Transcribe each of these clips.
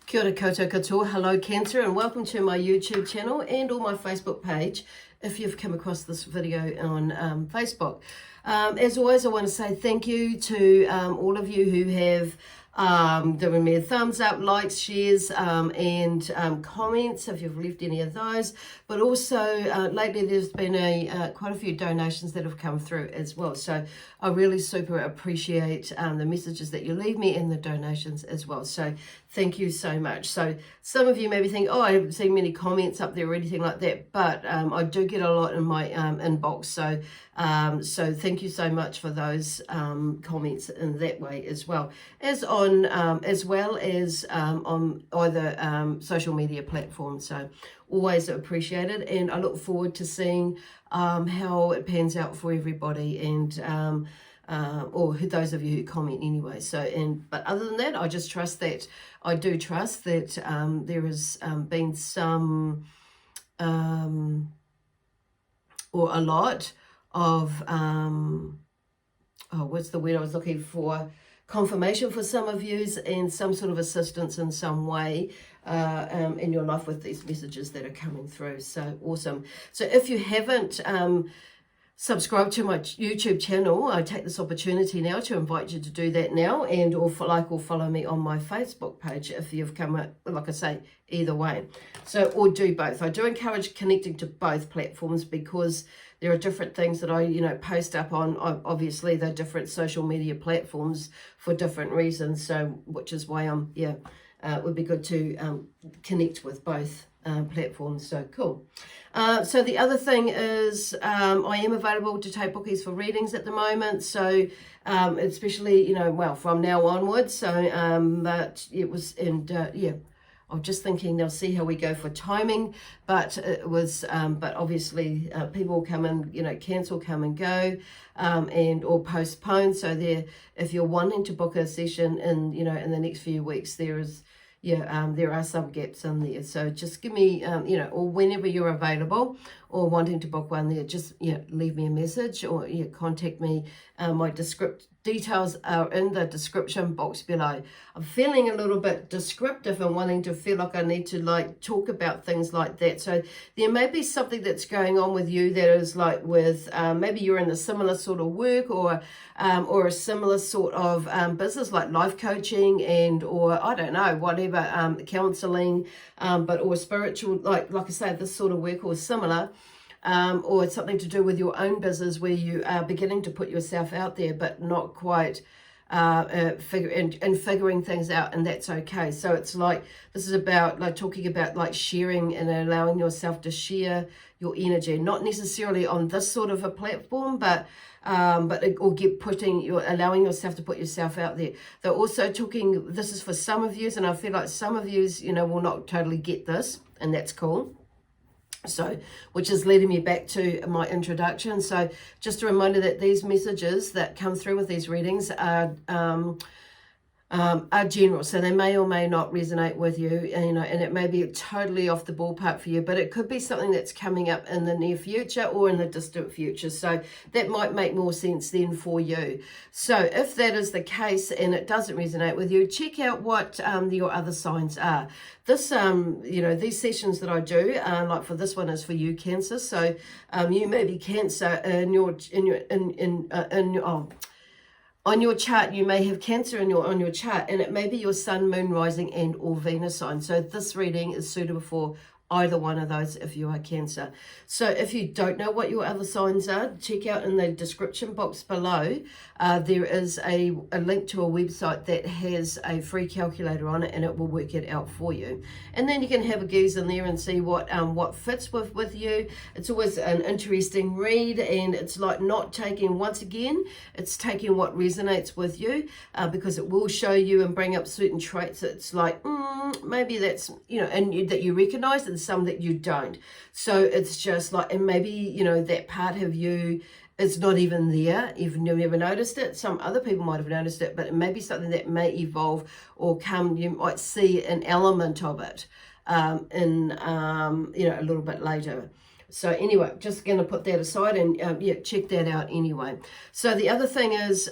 Kia ora koutou katoa, hello Cancer, and welcome to my YouTube channel and or my Facebook page if you've come across this video on Facebook. As always, I want to say thank you to all of you who have given me a thumbs up, likes, shares, and comments if you've left any of those. But also lately there's been quite a few donations that have come through as well. So I really super appreciate the messages that you leave me and the donations as well. So thank you so much. So some of you maybe think, oh, I haven't seen many comments up there or anything like that, but I do get a lot in my inbox. So thank you so much for those comments in that way as well as on either social media platforms. So always appreciated, and I look forward to seeing how it pans out for everybody, and or those of you who comment anyway. But other than that, I do trust that there has been some or a lot of what's the word I was looking for? Confirmation for some of you, and some sort of assistance in some way in your life with these messages that are coming through. So awesome. So if you haven't subscribe to my YouTube channel, I take this opportunity now to invite you to do that now, and or follow me on my Facebook page if you've come, like I say, either way. So, or do both. I do encourage connecting to both platforms because there are different things that I, post up on. Obviously, they're different social media platforms for different reasons. So, which is why it would be good to connect with both platforms. So cool. So the other thing is I am available to take bookies for readings at the moment. So especially, from now onwards. So but it was, and I'm just thinking they'll see how we go for timing, but it was, but obviously people come and, cancel, come and go, and or postpone. So if you're wanting to book a session in, in the next few weeks, there are some gaps in there. So just give me, or whenever you're available or wanting to book one there, just, leave me a message or contact me. My details are in the description box below. I'm feeling a little bit descriptive and wanting to feel like I need to talk about things like that. So there may be something that's going on with you that is with maybe you're in a similar sort of work or a similar sort of business, like life coaching or I don't know, whatever, counseling, or spiritual, like I say, this sort of work or similar. Or it's something to do with your own business where you are beginning to put yourself out there but not quite figuring things out, and that's okay. So it's this is about talking about sharing and allowing yourself to share your energy, not necessarily on this sort of a platform, but allowing yourself to put yourself out there. They're also talking, this is for some of you, and I feel like some of you will not totally get this, and that's cool. So, which is leading me back to my introduction. So just a reminder that these messages that come through with these readings are general, so they may or may not resonate with you, and it may be totally off the ballpark for you, but it could be something that's coming up in the near future or in the distant future. So that might make more sense then for you. So if that is the case and it doesn't resonate with you, check out what your other signs are. This, these sessions that I do, like for this one is for you, Cancer. So you may be Cancer on your chart. You may have Cancer on your chart, and it may be your Sun, Moon, Rising, and or Venus sign. So this reading is suitable for either one of those if you are Cancer. So if you don't know what your other signs are, check out in the description box below. There is a link to a website that has a free calculator on it, and it will work it out for you. And then you can have a gaze in there and see what fits with you. It's always an interesting read, and it's not taking, once again, it's taking what resonates with you, because it will show you and bring up certain traits. It's maybe that's, that you recognize, and some that you don't. So it's just and maybe, that part of you is not even there, even you've never noticed it. Some other people might have noticed it, but it may be something that may evolve or come, you might see an element of it a little bit later. So anyway, just going to put that aside and check that out anyway. So the other thing is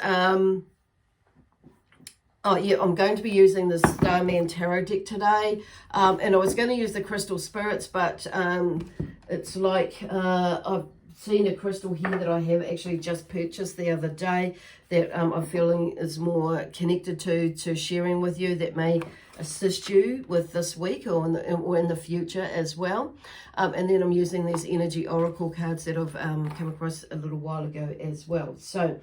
Oh, yeah, I'm going to be using the Starman Tarot deck today. And I was going to use the Crystal Spirits, but it's like I've seen a crystal here that I have actually just purchased the other day that I'm feeling is more connected to sharing with you, that may assist you with this week or in the future as well. And then I'm using these energy oracle cards that I've come across a little while ago as well. So,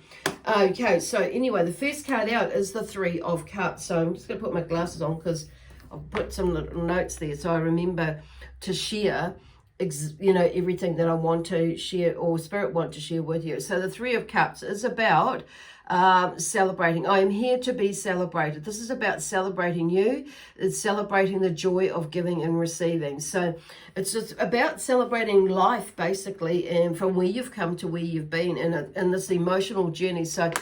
okay, so anyway, the first card out is the Three of Cups. So I'm just going to put my glasses on because I've put some little notes there so I remember to share everything that I want to share or Spirit want to share with you. So the Three of Cups is about celebrating. I am here to be celebrated. This is about celebrating you. It's celebrating the joy of giving and receiving. So it's just about celebrating life, basically, and from where you've come to where you've been in this emotional journey. So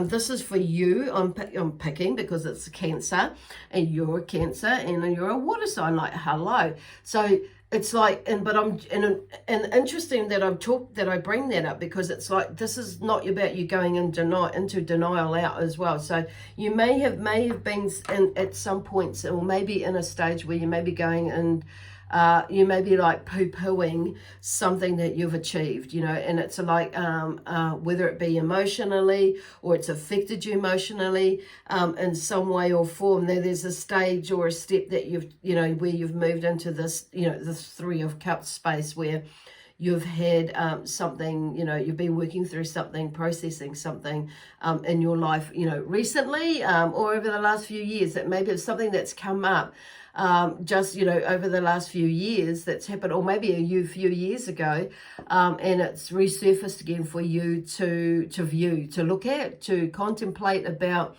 this is for you. I'm picking because it's Cancer, and you're a Cancer, and you're a water sign. Like, hello. So it's like, and interesting that I bring that up, because it's like, this is not about you going into denial out as well. So you may have been at some points, or maybe in a stage where you may be going and you may be like poo-pooing something that you've achieved, and it's like whether it be emotionally or it's affected you emotionally in some way or form. There's a stage or a step that where you've moved into this, this Three of Cups space where you've had something, you've been working through something, processing something in your life, recently or over the last few years. That maybe it's something that's come up just over the last few years that's happened, or maybe a few years ago, and it's resurfaced again for you to view, to look at, to contemplate about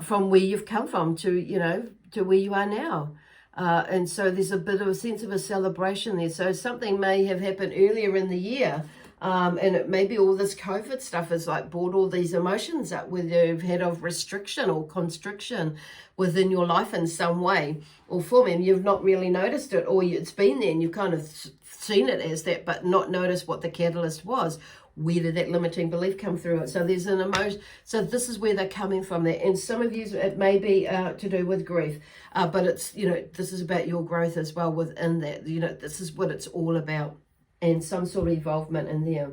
from where you've come from to where you are now. And so there's a bit of a sense of a celebration there. So something may have happened earlier in the year, and it maybe all this COVID stuff has like brought all these emotions up, whether you've had of restriction or constriction within your life in some way or form, and you've not really noticed it, or it's been there and you've kind of seen it as that, but not noticed what the catalyst was. Where did that limiting belief come through it? So there's an emotion. So this is where they're coming from there. And some of you, it may be to do with grief, but it's, this is about your growth as well within that. This is what it's all about, and some sort of involvement in there.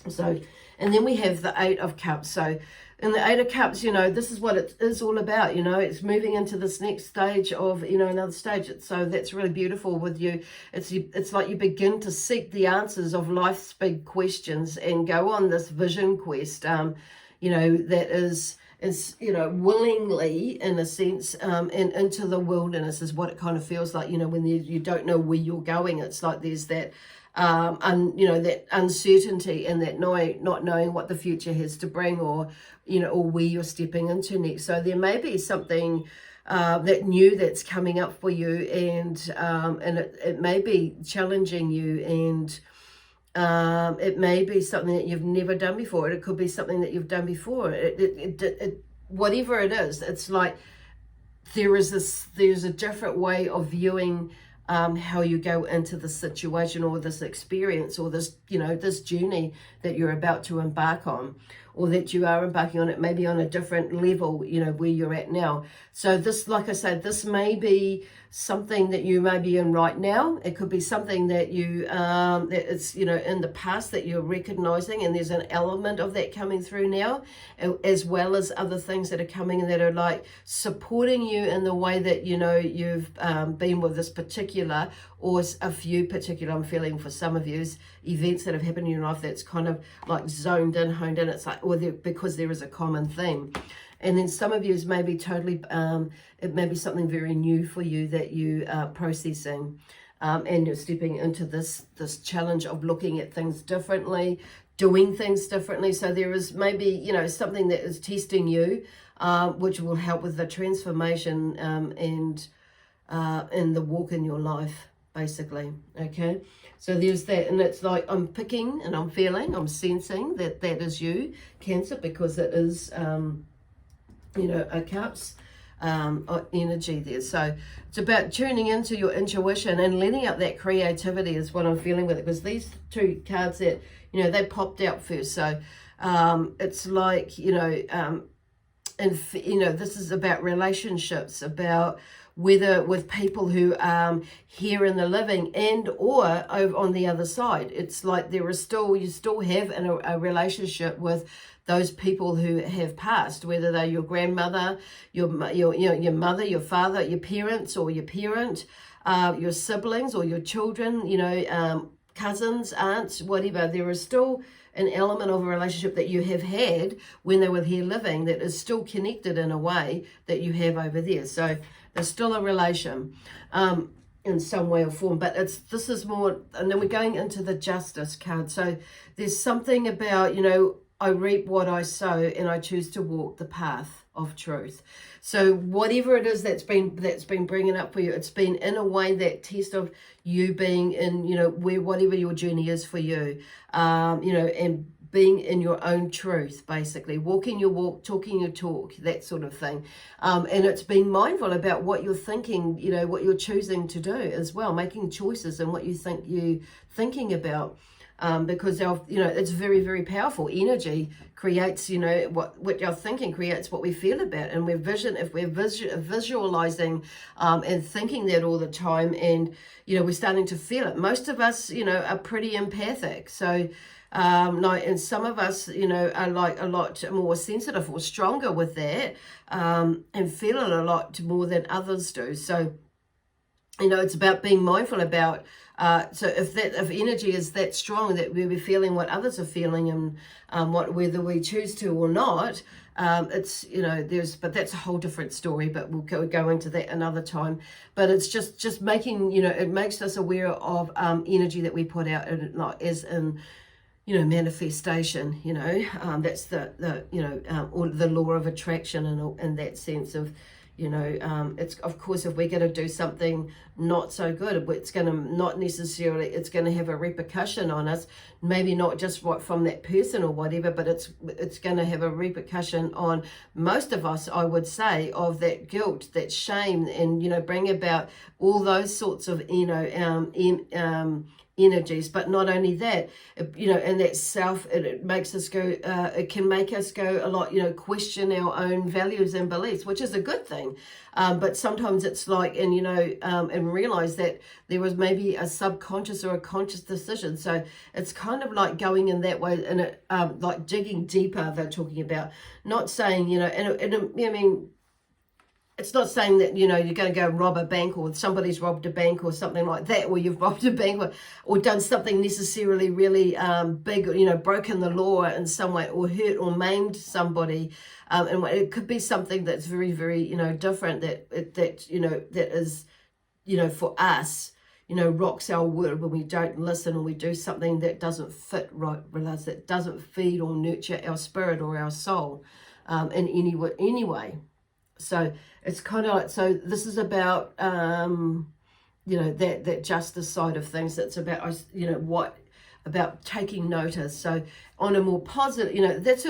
So, and then we have the Eight of Cups. So in the Eight of Cups, this is what it is all about. It's moving into this next stage of, another stage. So that's really beautiful with you. It's like you begin to seek the answers of life's big questions and go on this vision quest, that is willingly, in a sense, and into the wilderness is what it kind of feels like, when you don't know where you're going. It's like there's that that uncertainty and that not knowing what the future has to bring, or or where you're stepping into next. So there may be something that new that's coming up for you, and it may be challenging you, and it may be something that you've never done before. It could be something that you've done before. Whatever it is, it's like there's a different way of viewing how you go into the situation or this experience or this, this journey that you're about to embark on, or that you are embarking on. It may be on a different level, where you're at now. So this, like I said, this may be something that you may be in right now. It could be something that you, that it's, in the past that you're recognizing, and there's an element of that coming through now, as well as other things that are coming and that are like supporting you in the way that, you've been with this particular, or a few particular, I'm feeling for some of you, events that have happened in your life that's kind of like zoned in, honed in. It's like, because there is a common theme. And then some of you is maybe totally, it may be something very new for you that you are processing, and you're stepping into this challenge of looking at things differently, doing things differently. So there is maybe, something that is testing you, which will help with the transformation and the walk in your life, basically. Okay, so there's that, and it's like I'm picking and I'm feeling, I'm sensing that is you, Cancer, because it is a Cups energy there. So it's about tuning into your intuition and letting up that creativity is what I'm feeling with it, because these two cards that they popped out first. So it's like and you know, this is about relationships, about whether with people who are here in the living and or over on the other side. It's like there is still, you still have a relationship with those people who have passed, whether they're your grandmother, your mother, your father, your parents or your parent, your siblings or your children, you know, cousins, aunts, whatever. There is still an element of a relationship that you have had when they were here living that is still connected in a way that you have over there. So there's still a relation in some way or form, but this is more, and then we're going into the Justice card. So there's something about, you know, I reap what I sow and I choose to walk the path of truth. So whatever it is that's been bringing up for you, it's been in a way that test of you being in, you know, where whatever your journey is for you, you know, and being in your own truth, basically walking your walk, talking your talk, that sort of thing. And it's being mindful about what you're thinking, you know, what you're choosing to do as well, making choices and what you think you're thinking about. Because you know, it's very, very powerful. Energy creates, you know, what you're thinking creates what we feel about, and if we're visualizing and thinking that all the time, and you know, we're starting to feel it. Most of us, you know, are pretty empathic, so and some of us, you know, are like a lot more sensitive or stronger with that, and feel it a lot more than others do. So, you know, it's about being mindful about. So if energy is that strong that we're feeling what others are feeling, and whether we choose to or not, it's, you know, but that's a whole different story, but we'll go into that another time. But it's just making, you know, it makes us aware of energy that we put out, and like as in, you know, manifestation, you know, that's the you know, or the law of attraction, and in that sense of, you know, it's, of course, if we're going to do something not so good, it's going to not necessarily, it's going to have a repercussion on us, maybe not just from that person or whatever, but it's going to have a repercussion on most of us, I would say, of that guilt, that shame, and, you know, bring about all those sorts of, you know, energies. But not only that, you know, and that it makes us go, it can make us go a lot, you know, question our own values and beliefs, which is a good thing. But sometimes it's like, and, you know, and realize that there was maybe a subconscious or a conscious decision. So it's kind of like going in that way, and it, like digging deeper, they're talking about, not saying, you know, and I mean, it's not saying that, you know, you're going to go rob a bank, or somebody's robbed a bank or something like that, or you've robbed a bank, or done something necessarily really big, you know, broken the law in some way, or hurt or maimed somebody. And it could be something that's very, very, you know, different, that you know, that is, you know, for us, you know, rocks our world when we don't listen, or we do something that doesn't fit right with us, that doesn't feed or nurture our spirit or our soul in any way. So it's kind of like, so this is about, you know, that justice side of things. It's about, you know, about taking notice. So on a more positive, you know, that's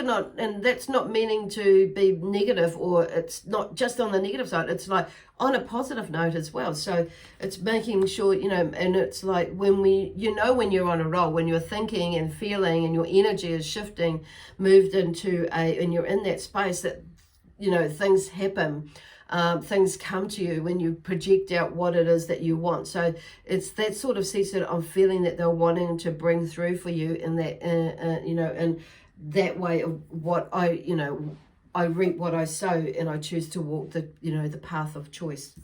not meaning to be negative, or it's not just on the negative side. It's like on a positive note as well. So it's making sure, you know, and it's like when you're on a roll, when you're thinking and feeling and your energy is shifting, moved into and you're in that space that, you know, things happen, things come to you when you project out what it is that you want. So it's that sort of sense that I'm feeling that they're wanting to bring through for you in that, you know, and that way of what I reap what I sow, and I choose to walk the, you know, the path of truth.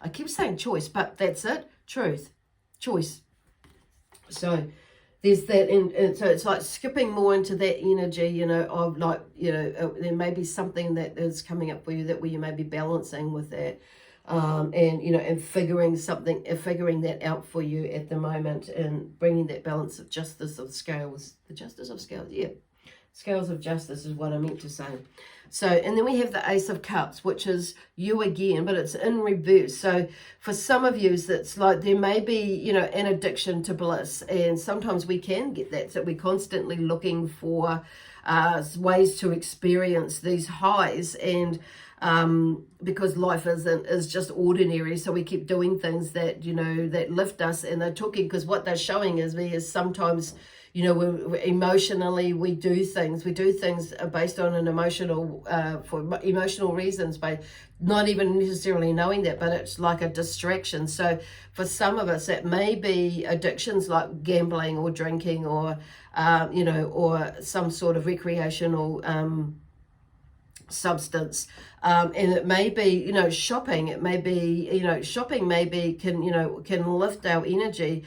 I keep saying choice, but that's it, truth, choice. So there's that, and so it's like skipping more into that energy, you know, of like, you know, there may be something that is coming up for you that where you may be balancing with that, and, you know, and figuring that out for you at the moment, and bringing that balance of justice of scales, the justice of scales, yeah. Scales of justice is what I meant to say. So, and then we have the Ace of Cups, which is you again, but it's in reverse. So for some of you, it's like there may be, you know, an addiction to bliss, and sometimes we can get that. So we're constantly looking for ways to experience these highs, and because life is just ordinary. So we keep doing things that, you know, that lift us. And they're talking, because what they're showing is sometimes, you know, we're emotionally, we do things based on an emotional, for emotional reasons, by not even necessarily knowing that, but it's like a distraction. So for some of us, it may be addictions like gambling or drinking, or, you know, or some sort of recreational substance, and it may be, you know, shopping. It may be, you know, shopping maybe can, you know, can lift our energy,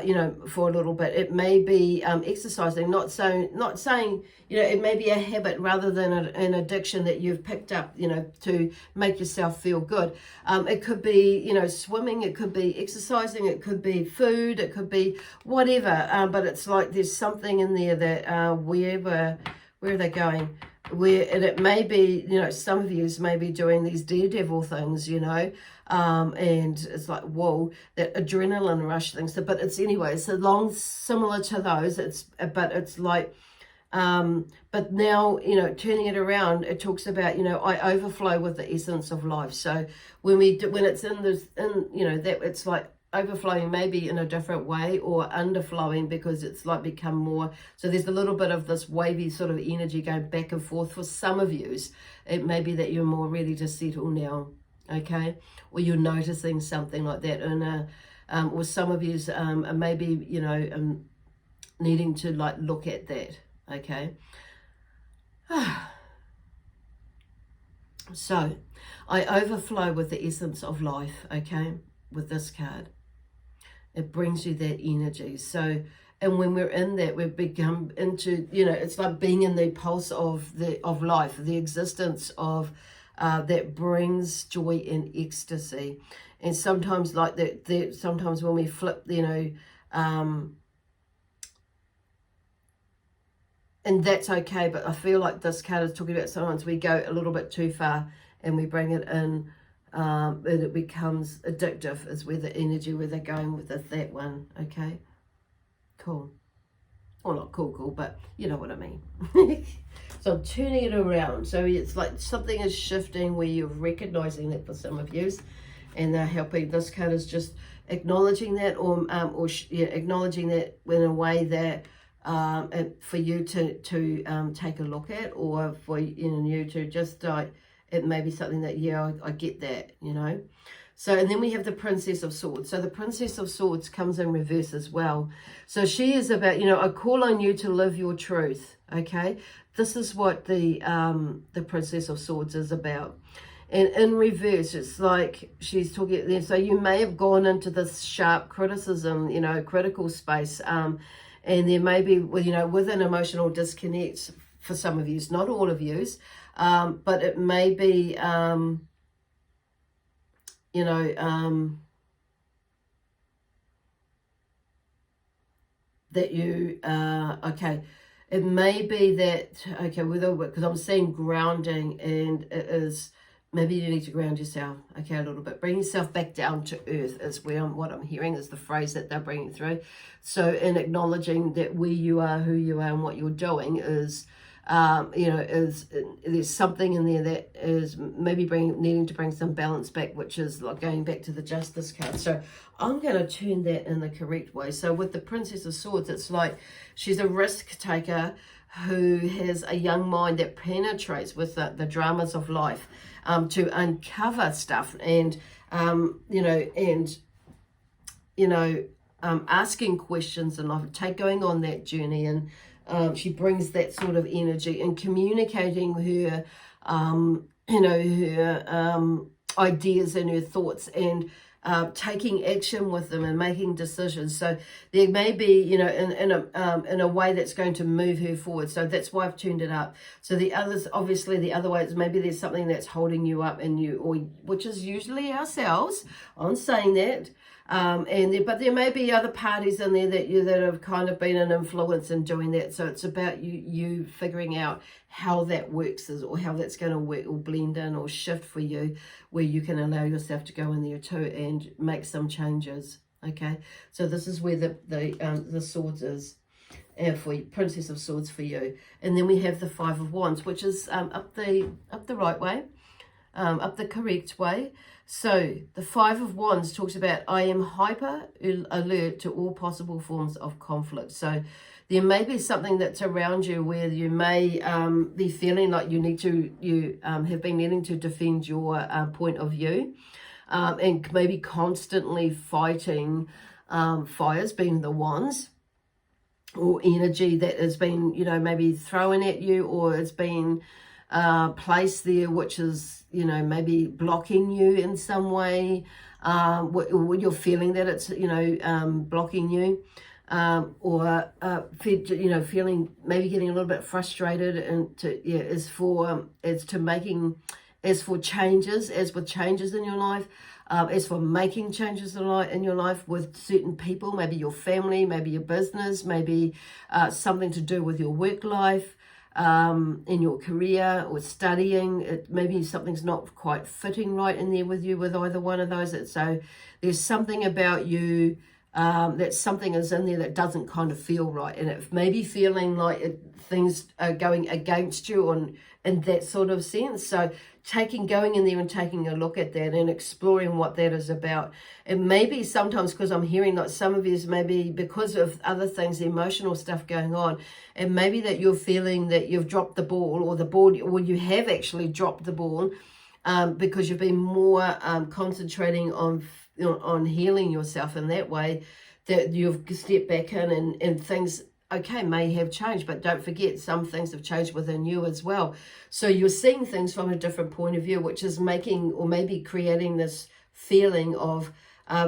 you know, for a little bit. It may be exercising. Not saying, you know, it may be a habit rather than an addiction that you've picked up, you know, to make yourself feel good. It could be, you know, swimming. It could be exercising. It could be food. It could be whatever. But it's like there's something in there that where are they going? And it may be, you know, some of you may be doing these daredevil things, you know, and it's like, whoa, that adrenaline rush things. So, but it's anyway, it's similar to those. But it's like, but now, you know, turning it around, it talks about, you know, I overflow with the essence of life. So when it's in this, you know, that it's like overflowing maybe in a different way, or underflowing, because it's like become more, so there's a little bit of this wavy sort of energy going back and forth. For some of you, it may be that you're more ready to settle now, okay, or you're noticing something like that, and or some of you are maybe, you know, needing to like look at that, okay. So I overflow with the essence of life, okay, with this card. It brings you that energy. So, and when we're in that, we've become into, you know, it's like being in the pulse of life, the existence of that brings joy and ecstasy. And sometimes like that, sometimes when we flip, you know, and that's okay. But I feel like this card is talking about sometimes we go a little bit too far and we bring it in. And it becomes addictive, is where the energy, where they're going with that one, okay? Cool. Well, not cool, but you know what I mean. So I'm turning it around. So it's like something is shifting where you're recognizing that for some of you, and they're helping. This card is just acknowledging that, or acknowledging that in a way that for you to take a look at, or for you to just it may be something that, yeah, I get that, you know. So, and then we have the Princess of Swords. So the Princess of Swords comes in reverse as well. So she is about, you know, I call on you to live your truth, okay? This is what the Princess of Swords is about. And in reverse, it's like she's talking there. So you may have gone into this sharp criticism, you know, critical space. And there may be, you know, with an emotional disconnect for some of you, not all of you. But it may be, you know, that you, okay, it may be that, okay, because I'm seeing grounding, and it is, maybe you need to ground yourself, okay, a little bit. Bring yourself back down to earth is what I'm hearing is the phrase that they're bringing through. So in acknowledging that where you are, who you are, and what you're doing is, you know, there's something in there that is maybe needing to bring some balance back, which is like going back to the Justice card. So I'm going to turn that in the correct way. So with the Princess of Swords, it's like she's a risk taker who has a young mind that penetrates with the dramas of life, to uncover stuff, and asking questions and going on that journey. And she brings that sort of energy and communicating her, her ideas and her thoughts, and taking action with them and making decisions. So there may be, you know, in a way that's going to move her forward. So that's why I've tuned it up. So the others, obviously the other way is maybe there's something that's holding you up, and which is usually ourselves. I'm saying that. But there may be other parties in there that have kind of been an influence in doing that. So it's about you figuring out how that works, or how that's going to work or blend in or shift for you, where you can allow yourself to go in there too and make some changes. Okay, so this is where the swords is, for you, Princess of Swords for you. And then we have the Five of Wands, which is up the right way. up the correct way. So the Five of Wands talks about, I am hyper alert to all possible forms of conflict. So there may be something that's around you where you may be feeling like you have been needing to defend your point of view, and maybe constantly fighting fires, being the wands, or energy that has been, maybe thrown at you, or it's been placed there, which is, maybe blocking you in some way, when you're feeling that it's, blocking you, or feeling, maybe getting a little bit frustrated, and as for changes, as with changes in your life, as for making changes in your life with certain people, maybe your family, maybe your business, maybe something to do with your work life, in your career, or studying. Maybe something's not quite fitting right in there with you with either one of those. So there's something about you, that something is in there that doesn't kind of feel right, and it may be feeling like things are going against you in that sort of sense. So going in there and taking a look at that and exploring what that is about. It may be sometimes, because I'm hearing that some of you, maybe because of other things, emotional stuff going on, and maybe that you're feeling that you've dropped the ball, or you have actually dropped the ball, because you've been more concentrating on healing yourself in that way, that you've stepped back in, and things, okay, may have changed, but don't forget, some things have changed within you as well. So you're seeing things from a different point of view, which is making, or maybe creating, this feeling of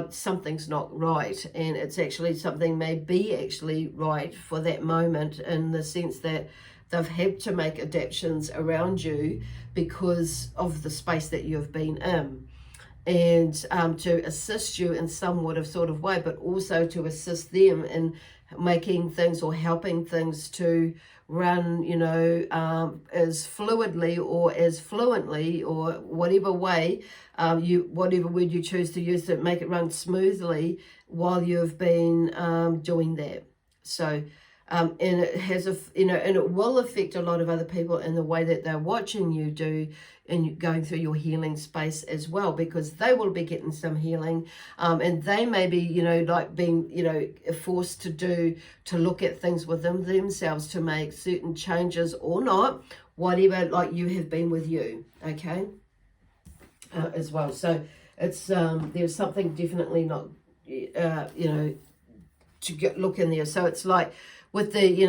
something's not right, and it's actually something may be actually right for that moment, in the sense that they've had to make adaptations around you because of the space that you've been in, and to assist you in somewhat of sort of way, but also to assist them in making things, or helping things to run, as fluidly or as fluently, or whatever way, whatever word you choose to use to make it run smoothly while you've been doing that. So and it has and it will affect a lot of other people in the way that they're watching you do, and going through your healing space as well, because they will be getting some healing, and they may be, like being, forced to look at things within themselves to make certain changes, or not, whatever, like you have been with you, okay, as well. So it's there's something definitely not, to look in there. So it's like with the,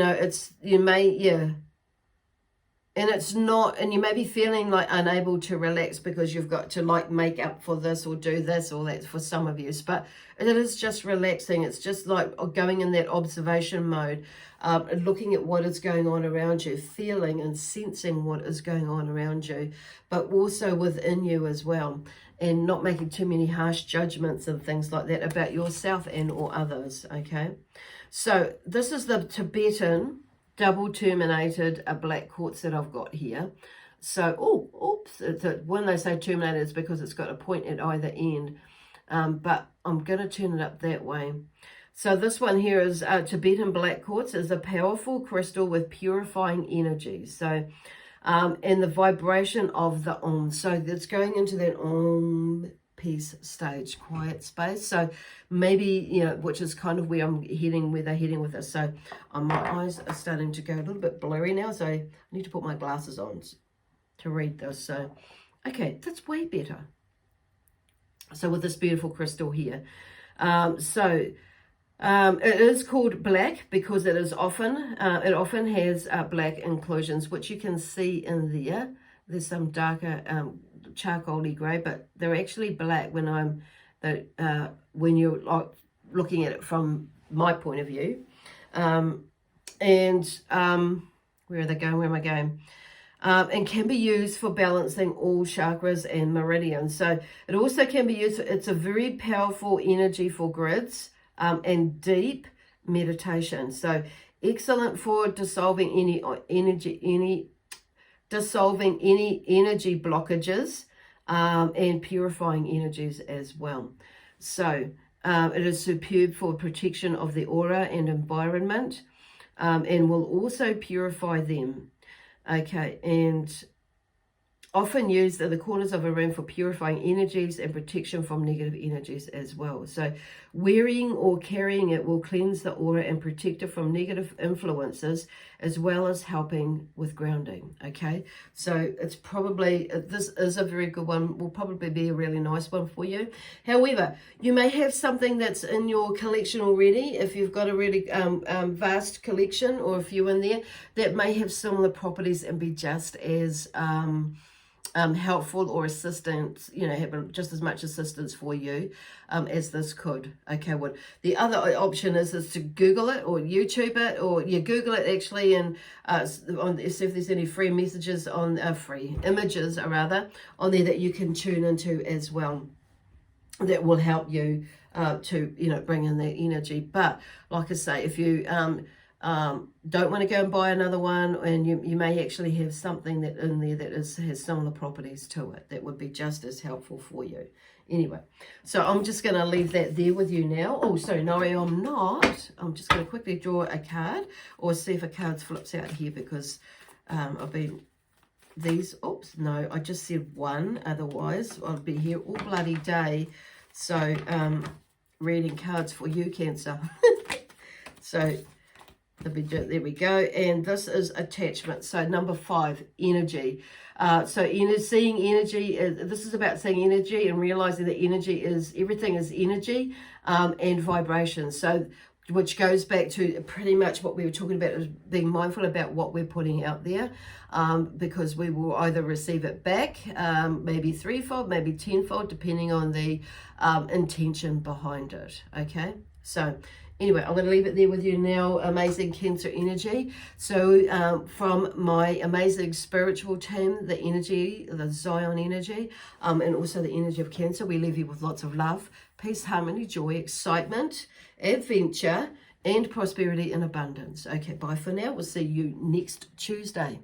and it's not, and you may be feeling like unable to relax because you've got to like make up for this or do this or that for some of you, but it is just relaxing. It's just like going in that observation mode, looking at what is going on around you, feeling and sensing what is going on around you, but also within you as well, and not making too many harsh judgments and things like that about yourself and or others, okay? So this is the Tibetan double terminated black quartz that I've got here. So, when they say terminated, it's because it's got a point at either end. But I'm going to turn it up that way. So this one here is Tibetan black quartz, is a powerful crystal with purifying energy. So, and the vibration of the Om. So it's going into that Om peace stage, quiet space. So maybe, which is kind of where they're heading with this. So my eyes are starting to go a little bit blurry now, so I need to put my glasses on to read this. So, okay, that's way better. So with this beautiful crystal here. It is called black because it often has black inclusions, which you can see in there. There's some darker charcoaly grey, but they're actually black when you're like looking at it from my point of view. Where are they going? Where am I going? And can be used for balancing all chakras and meridians. So it also can be used, it's a very powerful energy for grids and deep meditation. So excellent for dissolving any energy blockages and purifying energies as well. So it is superb for protection of the aura and environment, and will also purify them. Okay, and often used in the corners of a room for purifying energies and protection from negative energies as well. So wearing or carrying it will cleanse the aura and protect it from negative influences, as well as helping with grounding. Okay, so it's probably, this is a very good one, will probably be a really nice one for you. However, you may have something that's in your collection already, if you've got a really vast collection, or a few in there that may have similar properties and be just as helpful or assistance, you know, have just as much assistance for you as this could. Okay, well, the other option is to Google it or YouTube it, or you Google it actually, and see if there's any free messages on free images, or rather, on there that you can tune into as well, that will help you to, you know, bring in that energy. But like I say, if you don't want to go and buy another one, and you may actually have something that in there that has similar properties to it that would be just as helpful for you. Anyway, so I'm just going to leave that there with you now. Oh, sorry, no, I'm not. I'm just going to quickly draw a card, or see if a card flips out here, because I've been these. Oops, no, I just said one. Otherwise, I'll be here all bloody day. So reading cards for you, Cancer. So there we go. And this is attachment. So number 5, energy. So seeing energy, this is about seeing energy and realizing that energy is, everything is energy and vibration. So which goes back to pretty much what we were talking about, is being mindful about what we're putting out there, because we will either receive it back, maybe 3-fold, maybe 10-fold, depending on the intention behind it. Okay, so anyway, I'm going to leave it there with you now, amazing Cancer energy. So from my amazing spiritual team, the energy, the Zion energy, and also the energy of Cancer, we leave you with lots of love, peace, harmony, joy, excitement, adventure, and prosperity and abundance. Okay, bye for now. We'll see you next Tuesday.